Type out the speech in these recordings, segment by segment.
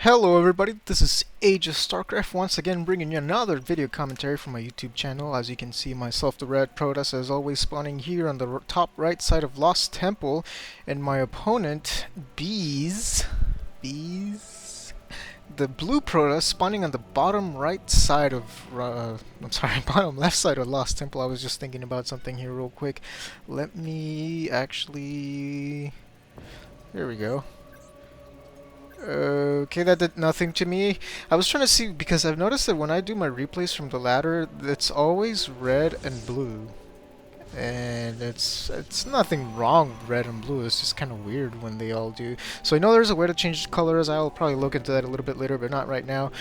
Hello everybody, this is Age of StarCraft once again bringing you another video commentary from my YouTube channel. As you can see, myself, the Red Protoss, as always spawning here on the top right side of Lost Temple, and my opponent, the Blue Protoss, spawning on the bottom right side of, bottom left side of Lost Temple. I was just thinking about something here real quick. Let me actually... There we go. Okay, that did nothing to me. I was trying to see, because I've noticed that when I do my replays from the ladder, it's always red and blue. And it's nothing wrong with red and blue, it's just kind of weird when they all do. So I know there's a way to change the colors. I'll probably look into that a little bit later, but not right now.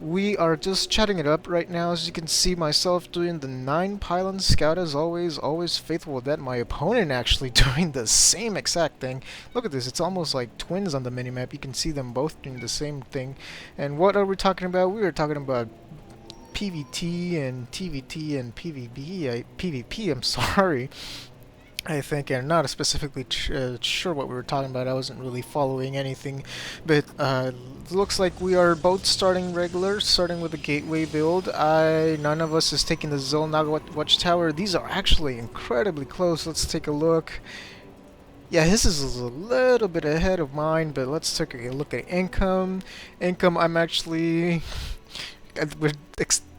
We are just chatting it up right now. As you can see, myself doing the 9 pylon scout as always faithful with that. My opponent actually doing the same exact thing. Look at this, it's almost like twins on the minimap. You can see them both doing the same thing. And what are we talking about? We are talking about PvT and TVT and PvP, I'm sorry. I think, and not specifically sure what we were talking about. I wasn't really following anything, but looks like we are both starting regular, starting with the gateway build. None of us is taking the Zolnaga Watchtower. These are actually incredibly close. Let's take a look. Yeah, his is a little bit ahead of mine, but let's take a look at income. I'm actually... We're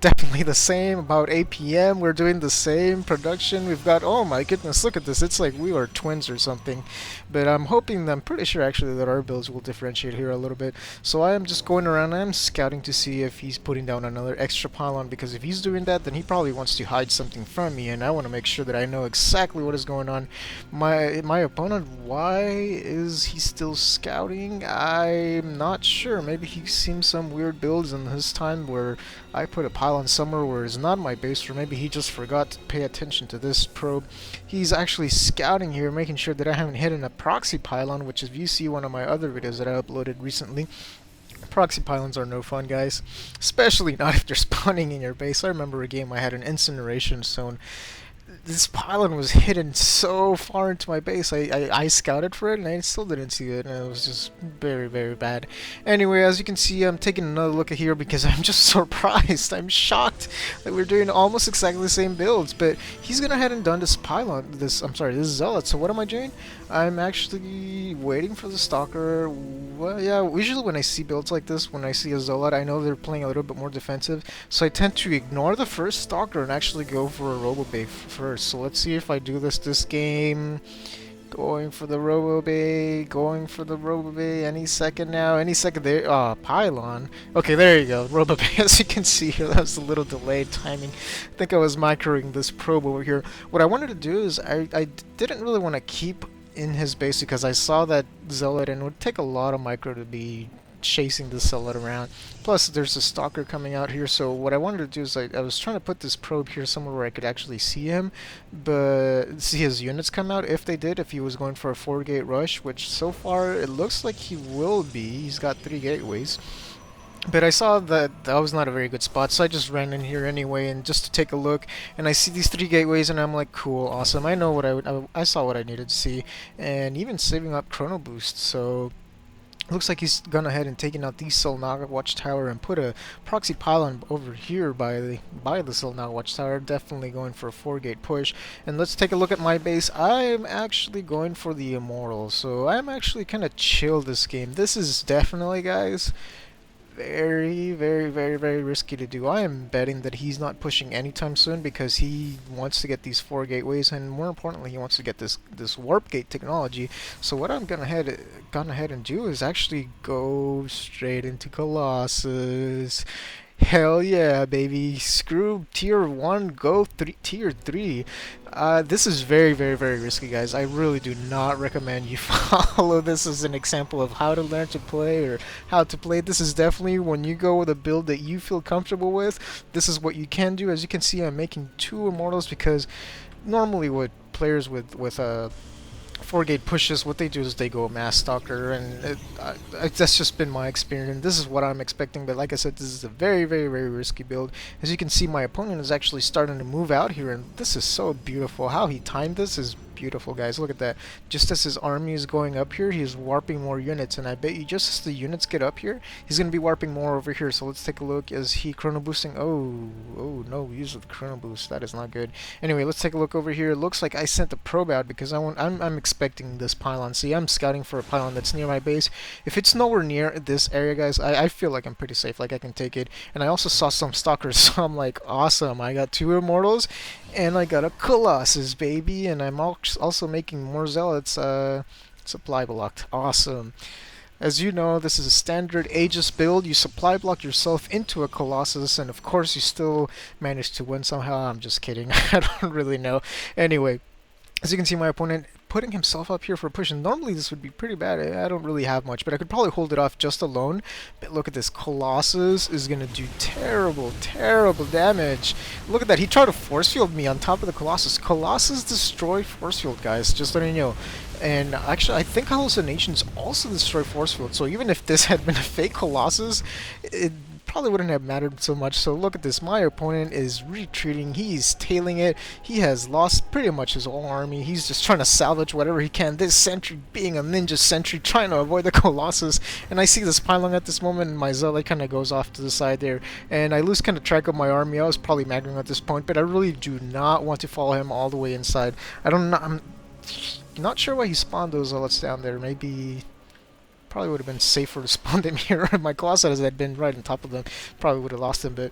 definitely the same. About 8 p.m. we're doing the same production. We've got, oh my goodness, look at this. It's like we are twins or something. But I'm pretty sure actually that our builds will differentiate here a little bit. So I am just going around, I'm scouting to see if he's putting down another extra pylon, because if he's doing that, then he probably wants to hide something from me, and I want to make sure that I know exactly what is going on. My opponent, why is he still scouting? I'm not sure. Maybe he's seen some weird builds in his time where I put a pylon somewhere where it's not my base, or maybe he just forgot to pay attention to this probe. He's actually scouting here, making sure that I haven't hidden a proxy pylon, which if you see one of my other videos that I uploaded recently, proxy pylons are no fun, guys. Especially not if they're spawning in your base. I remember a game I had an incineration zone. This pylon was hidden so far into my base. I scouted for it and I still didn't see it, and it was just very, very bad. Anyway, as you can see, I'm taking another look at here because I'm just surprised. I'm shocked that we're doing almost exactly the same builds, but he's gone ahead and done this pylon, this zealot. So what am I doing? I'm actually waiting for the stalker. Well, yeah, usually when I see builds like this, when I see a zealot, I know they're playing a little bit more defensive, so I tend to ignore the first stalker and actually go for a Robobay first. So let's see if I do this game. Going for the Robobay, any second now, any second there. Pylon. Okay, there you go, Robobay. As you can see here, that was a little delayed timing. I think I was microing this probe over here. What I wanted to do is, I didn't really want to keep in his base because I saw that zealot, and it would take a lot of micro to be chasing the zealot around. Plus there's a stalker coming out here, so what I wanted to do is I was trying to put this probe here somewhere where I could actually see him, but see his units come out if he was going for a 4-gate rush, which so far it looks like he will be. He's got 3 gateways. But I saw that that was not a very good spot, so I just ran in here anyway, and just to take a look, and I see these 3 gateways, and I'm like, cool, awesome. I know what I saw what I needed to see, and even saving up chrono boost. So looks like he's gone ahead and taken out the Zolnaga Watchtower and put a proxy pylon over here by the Zolnaga Watchtower. Definitely going for a 4-gate push. And let's take a look at my base. I'm actually going for the Immortal, so I'm actually kind of chill this game. This is definitely, guys, very, very, very, very risky to do. I am betting that he's not pushing anytime soon because he wants to get these 4 gateways, and more importantly, he wants to get this warp gate technology. So what I'm gone ahead and do is actually go straight into Colossus. Hell yeah, baby. Screw tier 1, go tier 3. This is very, very, very risky, guys. I really do not recommend you follow this as an example of how to learn to play or how to play. This is definitely when you go with a build that you feel comfortable with. This is what you can do. As you can see, I'm making 2 immortals because normally what players with 4-gate pushes, what they do is they go mass stalker, and that's just been my experience. This is what I'm expecting, but like I said, this is a very, very, very risky build. As you can see, my opponent is actually starting to move out here, and this is so beautiful. How he timed this is beautiful, guys. Look at that. Just as his army is going up here, he's warping more units, and I bet you just as the units get up here, he's going to be warping more over here. So let's take a look. Is he chrono boosting? Oh no, use the chrono boost. That is not good. Anyway, let's take a look over here. It looks like I sent the probe out because I'm expecting this pylon. See, I'm scouting for a pylon that's near my base. If it's nowhere near this area, guys, I feel like I'm pretty safe, like I can take it. And I also saw some stalkers, so I'm like, awesome. I got 2 immortals, and I got a Colossus, baby, and I'm also making more zealots. Supply blocked. Awesome. As you know, this is a standard Aegis build. You supply block yourself into a Colossus, and of course you still manage to win somehow. I'm just kidding. I don't really know. Anyway, as you can see, my opponent putting himself up here for a push, and normally this would be pretty bad. I don't really have much, but I could probably hold it off just alone. But look at this. Colossus is going to do terrible, terrible damage. Look at that. He tried to force field me on top of the Colossus. Colossus destroy force field, guys. Just letting you know. And actually, I think hallucinations also destroy force field. So even if this had been a fake Colossus, it probably wouldn't have mattered so much. So look at this. My opponent is retreating. He's tailing it. He has lost pretty much his whole army. He's just trying to salvage whatever he can. This sentry being a ninja sentry, trying to avoid the Colossus. And I see this pylon at this moment, and my zealot kind of goes off to the side there. And I lose kind of track of my army. I was probably magnating at this point, but I really do not want to follow him all the way inside. I'm not sure why he spawned those zealots down there. Maybe probably would have been safer to spawn them here. My Colossus had been right on top of them. Probably would have lost them, but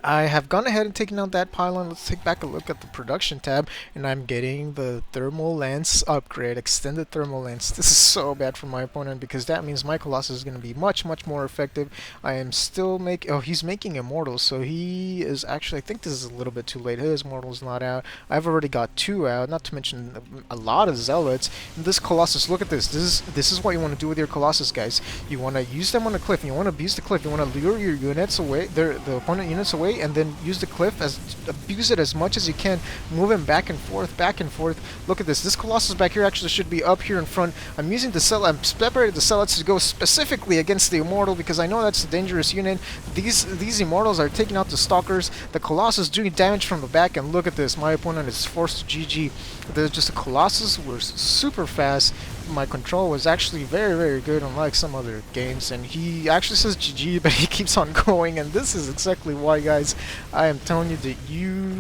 I have gone ahead and taken out that pylon. Let's take back a look at the production tab, and I'm getting the thermal lance upgrade, extended thermal lance. This is so bad for my opponent because that means my Colossus is going to be much more effective. I am still making, oh, he's making immortals, so he is actually, I think this is a little bit too late. His immortal's not out. I've already got 2 out, not to mention a lot of zealots. And this Colossus, look at this. This is what you want to do with your Colossus, guys. You want to use them on a cliff, and you want to abuse the cliff. You want to lure your units away, the opponent units away, and then use the cliff, abuse it as much as you can, move him back and forth, back and forth. Look at this. This Colossus back here actually should be up here in front. I'm using the cell. I'm separated the zealots to go specifically against the immortal because I know that's a dangerous unit. These immortals are taking out the stalkers. The Colossus doing damage from the back, and look at this. My opponent is forced to GG. There's just a Colossus was super fast. My control was actually very good, unlike some other games, and he actually says GG, but he keeps on going. And this is exactly why, guys, I am telling you that you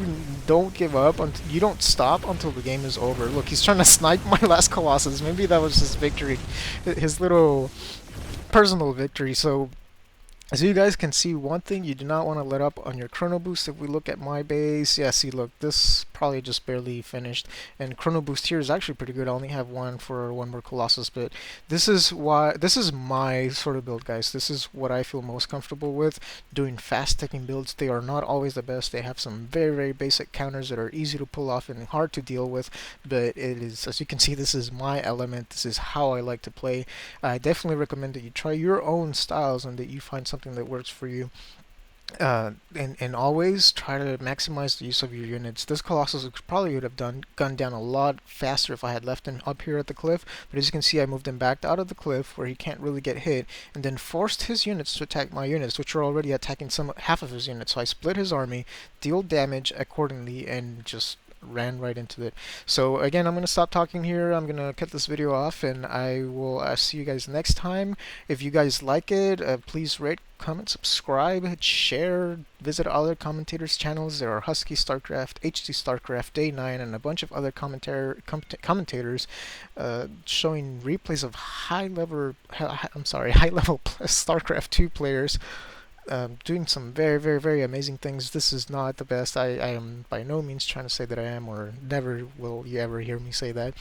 don't give up, you don't stop until the game is over. Look, he's trying to snipe my last Colossus. Maybe that was his victory, his little personal victory. So as you guys can see, one thing you do not want to let up on your chrono boost. If we look at my base, yeah, see, look, this probably just barely finished, and chrono boost here is actually pretty good. I only have 1 for 1 more Colossus, but this is my sort of build, guys. This is what I feel most comfortable with, doing fast ticking builds. They are not always the best. They have some very basic counters that are easy to pull off and hard to deal with, but it is, as you can see, this is my element. This is how I like to play. I definitely recommend that you try your own styles and that you find something that works for you. And always try to maximize the use of your units. This Colossus probably would have gunned down a lot faster if I had left him up here at the cliff, but as you can see, I moved him back out of the cliff where he can't really get hit, and then forced his units to attack my units, which are already attacking half of his units. So I split his army, deal damage accordingly, and just ran right into it. So again, I'm going to stop talking here. I'm going to cut this video off, and I will see you guys next time. If you guys like it, please rate, comment, subscribe, share, visit other commentators' channels. There are Husky StarCraft, HD StarCraft, Day 9, and a bunch of other commentators showing replays of high level StarCraft 2 players doing some very amazing things. This is not the best. I am by no means trying to say that I am, or never will you ever hear me say that.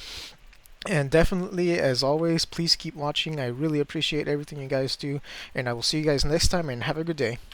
And definitely, as always, please keep watching. I really appreciate everything you guys do, and I will see you guys next time, and have a good day.